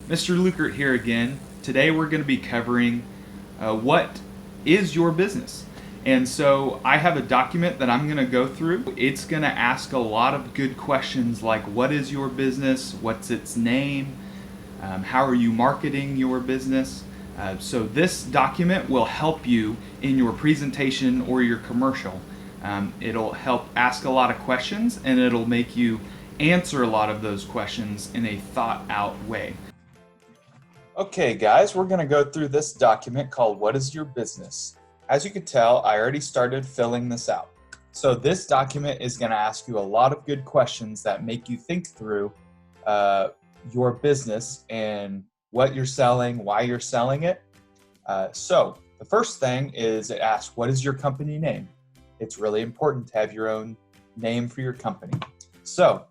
Mr. Lukert here again. Today we're going to be covering what is your business. And so I have a document that I'm going to go through. It's going to ask a lot of good questions like what is your business? What's its name? How are you marketing your business? So this document will help you in your presentation or your commercial. It'll help ask a lot of questions and it'll make you answer a lot of those questions in a thought out way. Okay guys, we're going to go through this document called What is Your Business? As you can tell, I already started filling this out. So this document is going to ask you a lot of good questions that make you think through your business and what you're selling, why you're selling it. So the first thing is it asks, what is your company name? It's really important to have your own name for your company. So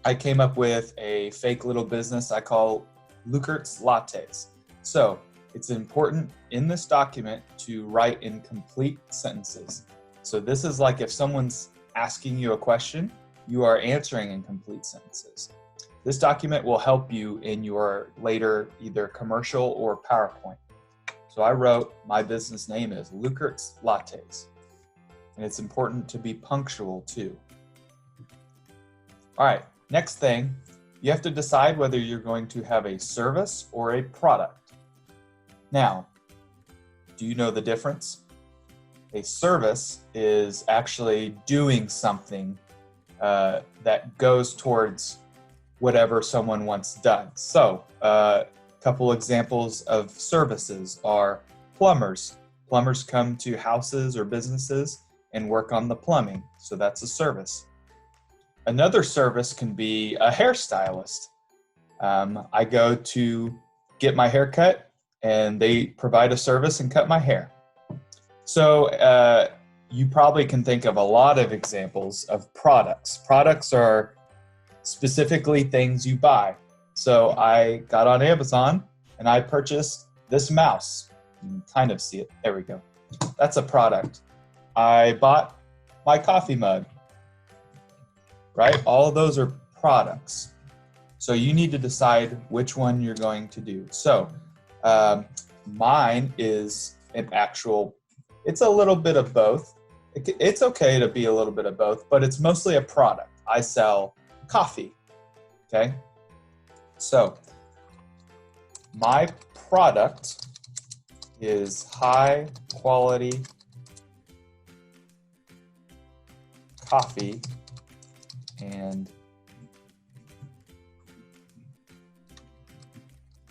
I came up with a fake little business I call Lukert's Lattes. So it's important in this document to write in complete sentences. So this is like if someone's asking you a question, you are answering in complete sentences. This document will help you in your later either commercial or PowerPoint. So I wrote, my business name is Lukert's Lattes. And it's important to be punctual too. All right, next thing, you have to decide whether you're going to have a service or a product. Now, do you know the difference? A service is actually doing something that goes towards whatever someone wants done. So, a couple examples of services are plumbers. Plumbers come to houses or businesses and work on the plumbing, so that's a service. Another service can be a hairstylist. I go to get my hair cut and they provide a service and cut my hair. So you probably can think of a lot of examples of products. Products are specifically things you buy. So I got on Amazon and I purchased this mouse. You can kind of see it. There we go. That's a product. I bought my coffee mug. Right? All of those are products. So you need to decide which one you're going to do. So mine is an actual, it's a little bit of both. It's okay to be a little bit of both, but it's mostly a product. I sell coffee, okay? So my product is high quality coffee and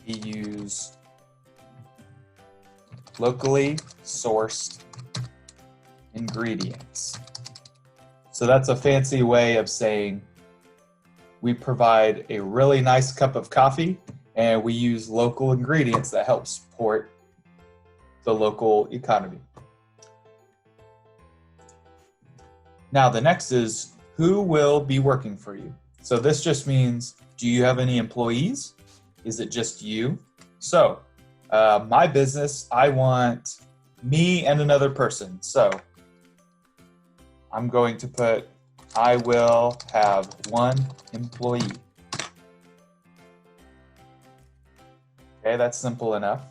we use locally sourced ingredients. So that's a fancy way of saying we provide a really nice cup of coffee and we use local ingredients that help support the local economy. Now the next is who will be working for you? So this just means, do you have any employees? Is it just you? So my business, I want me and another person. So I'm going to put, I will have one employee. Okay, that's simple enough.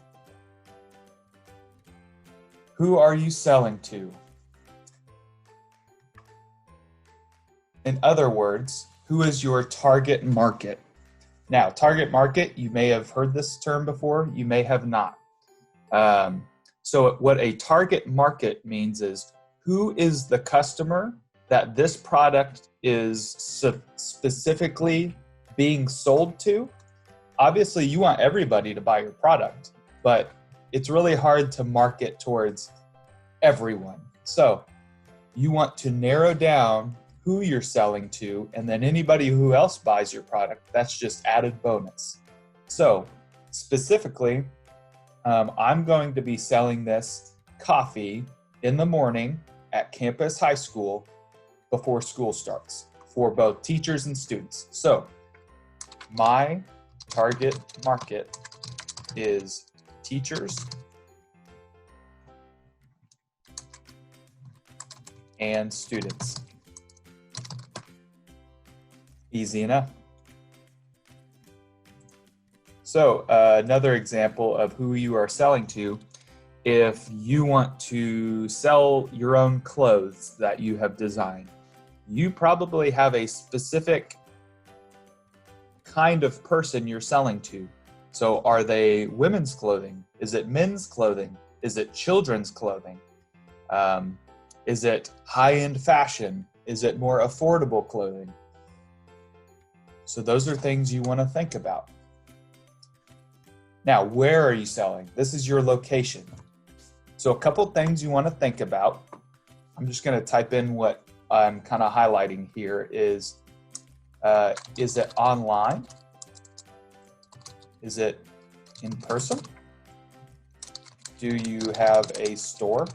Who are you selling to? In other words, who is your target market? Now, target market, you may have heard this term before, you may have not. So what a target market means is who is the customer that this product is specifically being sold to? Obviously, you want everybody to buy your product, but it's really hard to market towards everyone. So you want to narrow down who you're selling to, and then anybody who else buys your product, that's just added bonus. So specifically, I'm going to be selling this coffee in the morning at Campus High School before school starts for both teachers and students. So my target market is teachers and students. Easy enough. So another example of who you are selling to, if you want to sell your own clothes that you have designed, you probably have a specific kind of person you're selling to. So are they women's clothing? Is it men's clothing? Is it children's clothing? Is it high-end fashion? Is it more affordable clothing? So those are things you want to think about. Now, where are you selling? This is your location. So a couple things you want to think about. I'm just going to type in what I'm kind of highlighting here is it online? Is it in person? Do you have a store?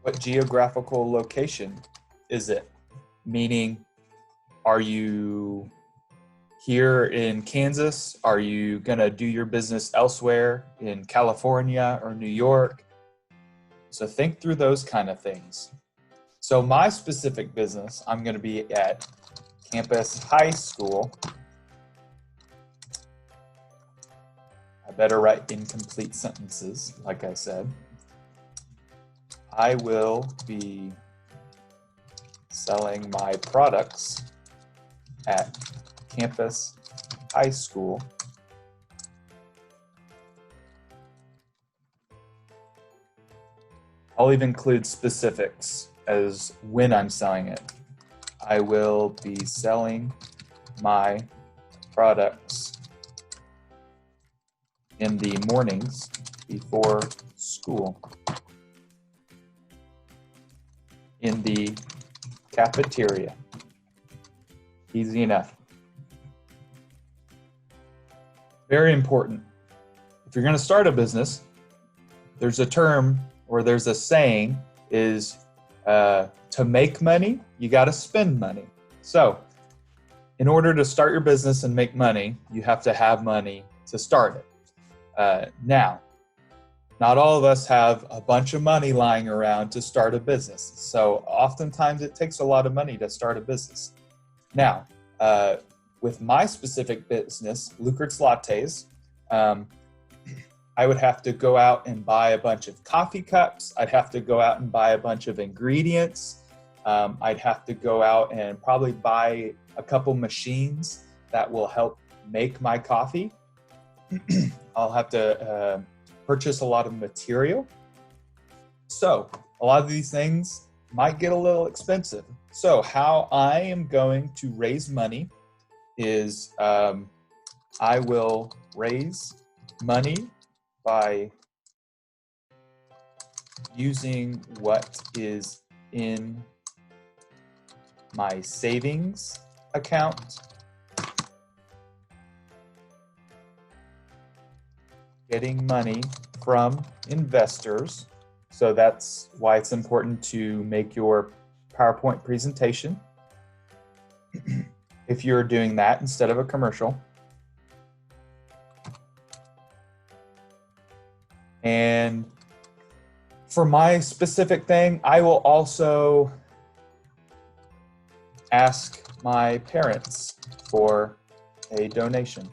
What geographical location is it? Meaning, are you here in Kansas? Are you gonna do your business elsewhere in California or New York? So think through those kind of things. So my specific business, I'm gonna be at Campus High School. I better write incomplete sentences, like I said. I will be selling my products at Campus High School. I'll even include specifics as when I'm selling it. I will be selling my products in the mornings before school in the cafeteria. Easy enough. Very important. If you're going to start a business, there's a term or there's a saying is to make money, you got to spend money. So in order to start your business and make money, you have to have money to start it. Now, not all of us have a bunch of money lying around to start a business. So oftentimes it takes a lot of money to start a business. Now, with my specific business, Lukert's Lattes, I would have to go out and buy a bunch of coffee cups. I'd have to go out and buy a bunch of ingredients. I'd have to go out and probably buy a couple machines that will help make my coffee. I'll have to purchase a lot of material. So a lot of these things might get a little expensive. So how I am going to raise money is I will raise money by using what is in my savings account, getting money from investors. So that's why it's important to make your PowerPoint presentation if you're doing that instead of a commercial. And for my specific thing, I will also ask my parents for a donation.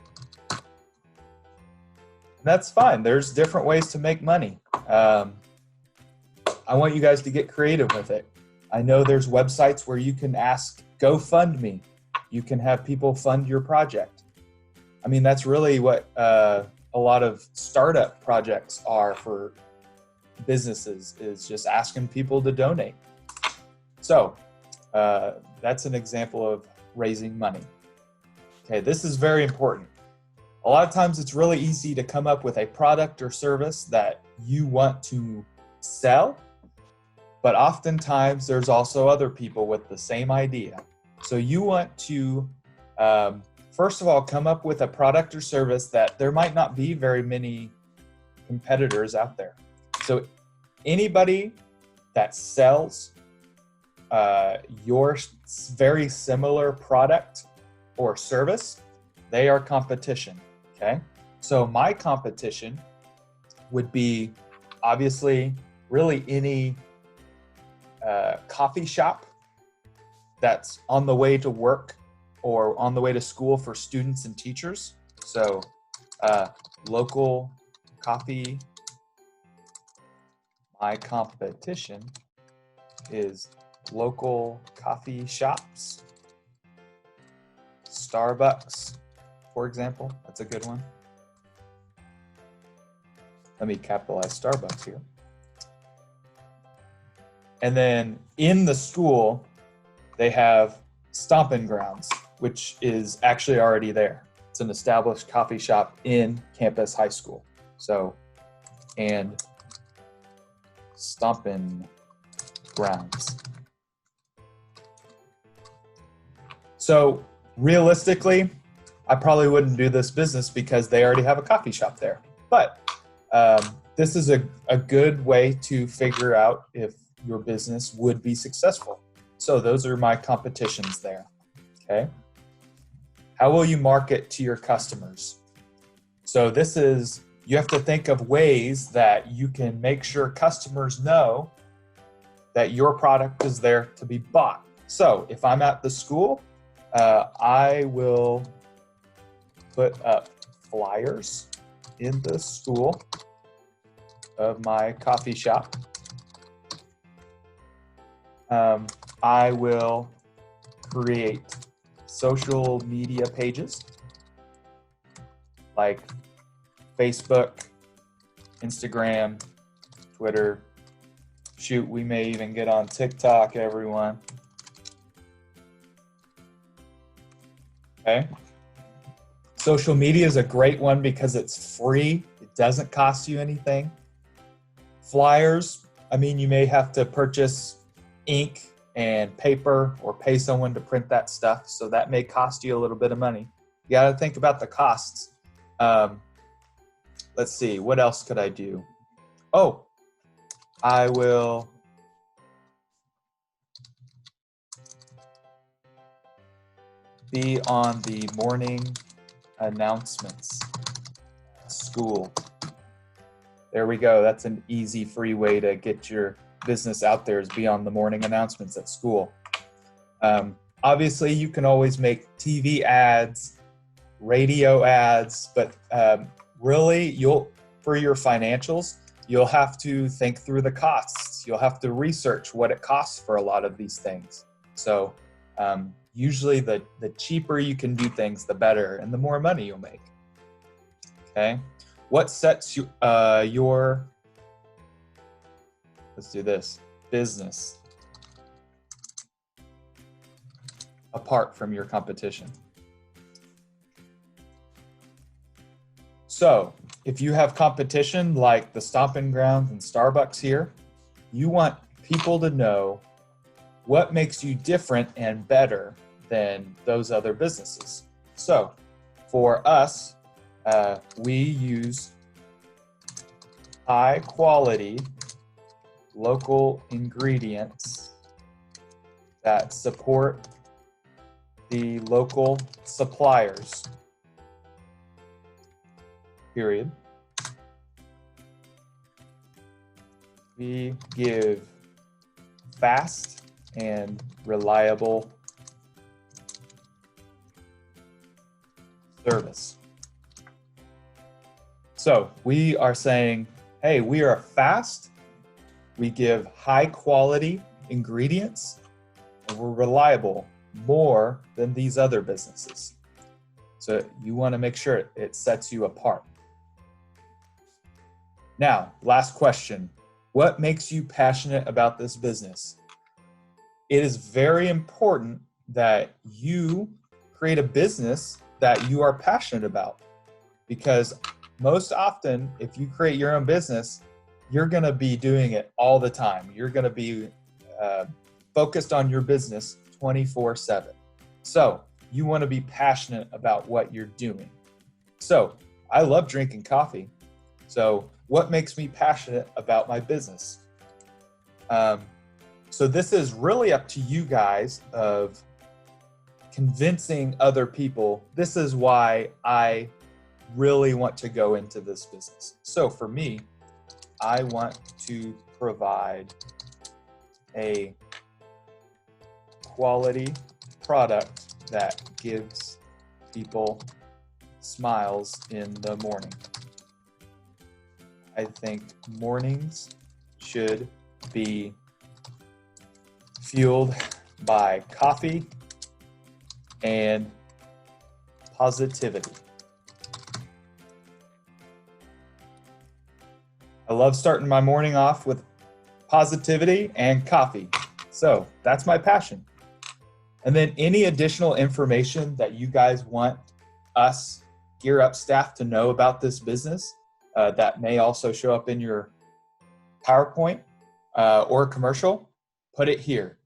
That's fine. There's different ways to make money. I want you guys to get creative with it. I know there's websites where you can ask GoFundMe. You can have people fund your project. I mean, that's really what a lot of startup projects are for businesses, is just asking people to donate. So that's an example of raising money. Okay, this is very important. A lot of times it's really easy to come up with a product or service that you want to sell, but oftentimes there's also other people with the same idea. So you want to, first of all, come up with a product or service that there might not be very many competitors out there. So anybody that sells your very similar product or service, they are competition, okay? So my competition would be obviously really any coffee shop that's on the way to work or on the way to school for students and teachers. So local coffee. My competition is local coffee shops. Starbucks, for example, that's a good one. Let me capitalize Starbucks here. And then in the school, they have Stompin' Grounds, which is actually already there. It's an established coffee shop in Campus High School. So, and Stompin' Grounds. So realistically, I probably wouldn't do this business because they already have a coffee shop there. But this is a good way to figure out if your business would be successful. So those are my competitions there, okay? How will you market to your customers? So this is, you have to think of ways that you can make sure customers know that your product is there to be bought. So if I'm at the school, I will put up flyers in the school of my coffee shop. I will create social media pages like Facebook, Instagram, Twitter. Shoot, we may even get on TikTok, everyone. Okay. Social media is a great one because it's free. It doesn't cost you anything. Flyers, I mean, you may have to purchase ink and paper or pay someone to print that stuff. So that may cost you a little bit of money. You got to think about the costs. Let's see, what else could I do? Oh, I will be on the morning announcements. School. There we go. That's an easy, free way to get your business out there, is be on the morning announcements at school. Obviously, you can always make TV ads, radio ads, but really, for your financials, you'll have to think through the costs. You'll have to research what it costs for a lot of these things. So usually the cheaper you can do things, the better, and the more money you'll make. Okay, what sets you your, let's do this, business apart from your competition? So if you have competition like the Stompin' Grounds and Starbucks here, you want people to know what makes you different and better than those other businesses. So for us, we use high quality local ingredients that support the local suppliers, period. We give fast and reliable service. So we are saying, hey, we are fast, we give high quality ingredients, and we're reliable more than these other businesses. So you want to make sure it sets you apart. Now, last question. What makes you passionate about this business? It is very important that you create a business that you are passionate about, because most often, if you create your own business, you're going to be doing it all the time. You're going to be focused on your business 24/7. So you want to be passionate about what you're doing. So I love drinking coffee. So what makes me passionate about my business? So this is really up to you guys of convincing other people. This is why I really want to go into this business. So for me, I want to provide a quality product that gives people smiles in the morning. I think mornings should be fueled by coffee and positivity. I love starting my morning off with positivity and coffee. So that's my passion. And then any additional information that you guys want us Gear Up staff to know about this business that may also show up in your PowerPoint or commercial, put it here.